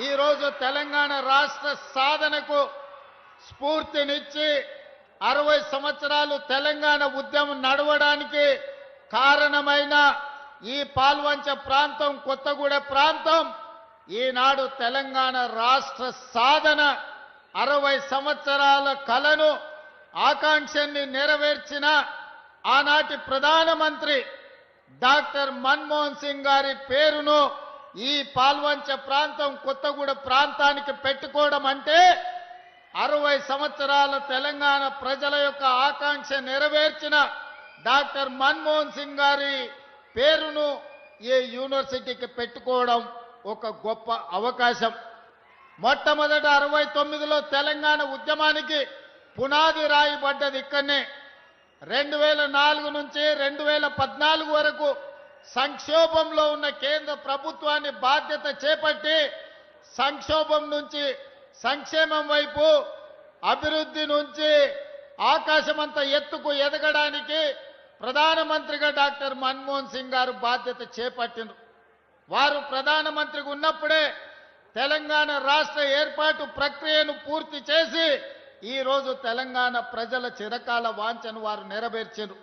ఈరోజు తెలంగాణ రాష్ట్ర సాధనకు స్ఫూర్తినిచ్చి 60 సంవత్సరాలు తెలంగాణ ఉద్యమం నడవడానికి కారణమైన ఈ పాల్వంచ ప్రాంతం, కొత్తగూడ ప్రాంతం ఈనాడు తెలంగాణ రాష్ట్ర సాధన 60 సంవత్సరాల కలను ఆకాంక్షని నెరవేర్చిన ఆనాటి ప్రధానమంత్రి డాక్టర్ మన్మోహన్ సింగ్ గారి పేరును ఈ పాల్వంచ ప్రాంతం, కొత్తగూడ ప్రాంతానికి పెట్టుకోవడం అంటే 60 సంవత్సరాల తెలంగాణ ప్రజల యొక్క ఆకాంక్ష నెరవేర్చిన డాక్టర్ మన్మోహన్ సింగ్ గారి పేరును ఈ యూనివర్సిటీకి పెట్టుకోవడం ఒక గొప్ప అవకాశం. మొట్టమొదట 69లో తెలంగాణ ఉద్యమానికి పునాది రాయబడ్డది ఇక్కడనే. 2004 నుంచి 2014 వరకు సంక్షోభంలో ఉన్న కేంద్ర ప్రభుత్వాన్ని బాధ్యత చేపట్టి సంక్షోభం నుంచి సంక్షేమం వైపు, అభివృద్ధి నుంచి ఆకాశమంత ఎత్తుకు ఎదగడానికి ప్రధానమంత్రిగా డాక్టర్ మన్మోహన్ సింగ్ గారు బాధ్యత చేపట్టినారు. వారు ప్రధానమంత్రిగా ఉన్నప్పుడే తెలంగాణ రాష్ట్ర ఏర్పాటు ప్రక్రియను పూర్తి చేసి ఈరోజు తెలంగాణ ప్రజల చిరకాల వాంఛను వారు నెరవేర్చారు.